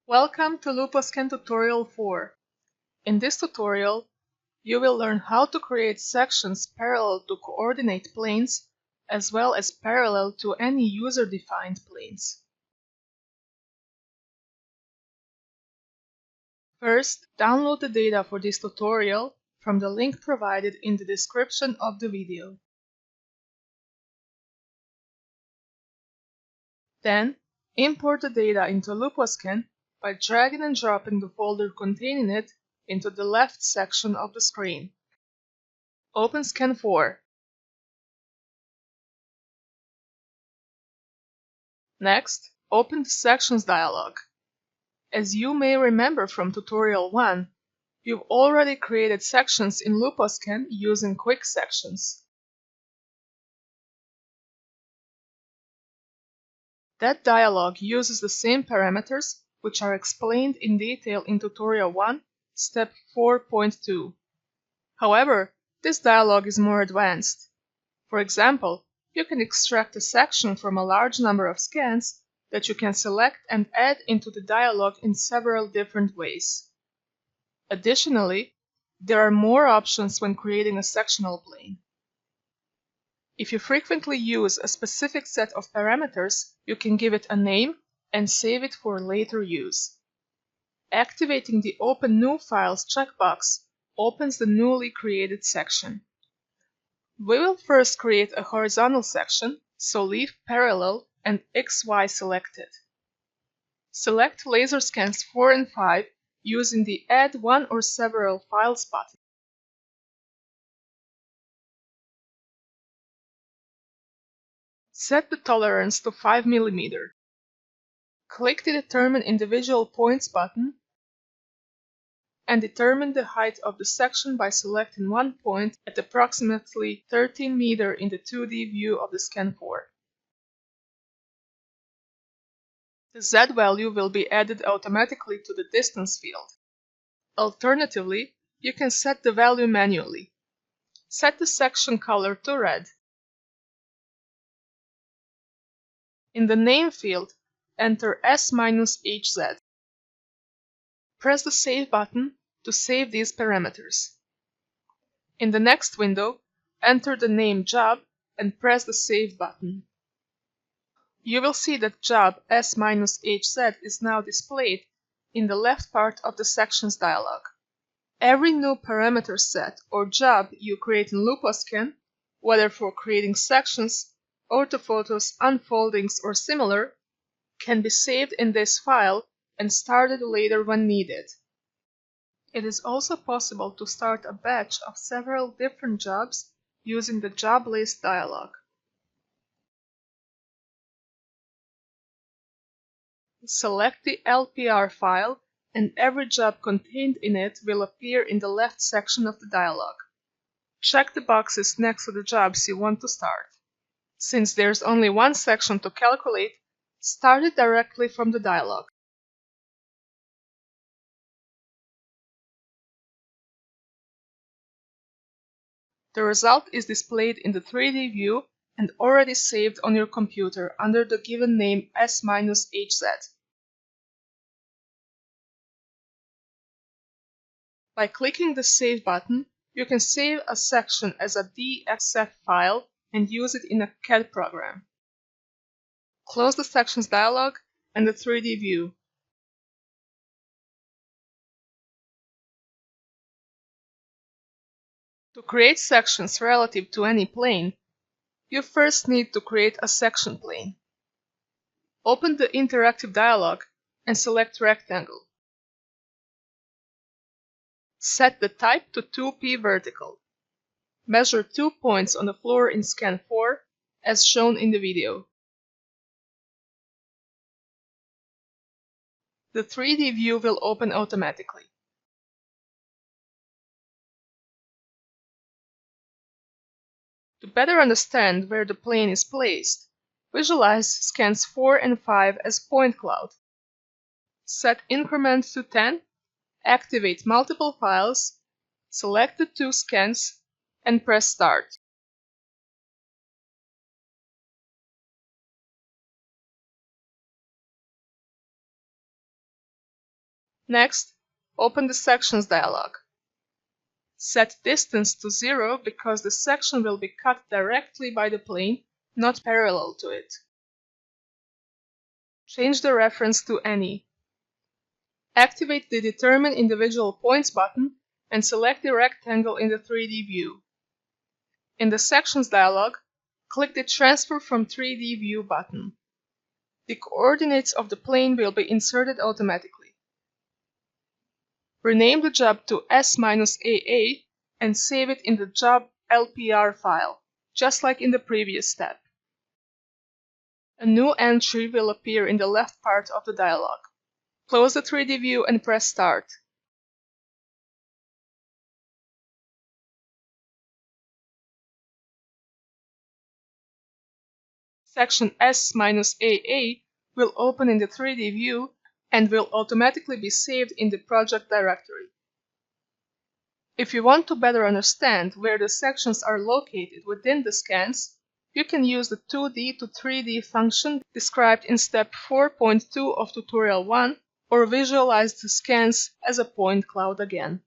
Welcome to LupoScan tutorial 4. In this tutorial, you will learn how to create sections parallel to coordinate planes as well as parallel to any user-defined planes. First, download the data for this tutorial from the link provided in the description of the video. Then, import the data into LupoScan by dragging and dropping the folder containing it into the left section of the screen. Open Scan 4. Next, open the Sections dialog. As you may remember from tutorial 1, you've already created sections in LupoScan using quick sections. That dialog uses the same parameters which are explained in detail in tutorial 1, step 4.2. However, this dialog is more advanced. For example, you can extract a section from a large number of scans that you can select and add into the dialog in several different ways. Additionally, there are more options when creating a sectional plane. If you frequently use a specific set of parameters, you can give it a name and save it for later use. Activating the Open New Files checkbox opens the newly created section. We will first create a horizontal section, so leave Parallel and XY selected. Select laser scans 4 and 5 using the Add One or Several Files button. Set the tolerance to 5 mm. Click the Determine Individual Points button and determine the height of the section by selecting one point at approximately 13 meters in the 2D view of the Scan 4. The Z value will be added automatically to the distance field. Alternatively, you can set the value manually. Set the section color to red. In the name field, enter S-HZ. Press the Save button to save these parameters. In the next window, enter the name job and press the Save button. You will see that job S-HZ is now displayed in the left part of the Sections dialog. Every new parameter set or job you create in LupoScan, whether for creating sections, orthophotos, unfoldings, or similar, can be saved in this file and started later when needed. It is also possible to start a batch of several different jobs using the Job List dialog. Select the LPR file and every job contained in it will appear in the left section of the dialog. Check the boxes next to the jobs you want to start. Since there's only one section to calculate, start it directly from the dialog. The result is displayed in the 3D view and already saved on your computer under the given name S-HZ. By clicking the Save button, you can save a section as a DXF file and use it in a CAD program. Close the Sections dialog and the 3D view. To create sections relative to any plane, you first need to create a section plane. Open the Interactive dialog and select Rectangle. Set the type to 2P vertical. Measure 2 points on the floor in Scan 4, as shown in the video. The 3D view will open automatically. To better understand where the plane is placed, visualize Scans 4 and 5 as point cloud. Set increment to 10, activate multiple files, select the 2 scans, and press Start. Next, open the Sections dialog. Set distance to 0 because the section will be cut directly by the plane, not parallel to it. Change the reference to any. Activate the Determine Individual Points button and select the rectangle in the 3D view. In the Sections dialog, click the Transfer from 3D View button. The coordinates of the plane will be inserted automatically. Rename the job to S-AA and save it in the job LPR file, just like in the previous step. A new entry will appear in the left part of the dialog. Close the 3D view and press Start. Section S-AA will open in the 3D view and will automatically be saved in the project directory. If you want to better understand where the sections are located within the scans, you can use the 2D to 3D function described in step 4.2 of tutorial 1 or visualize the scans as a point cloud again.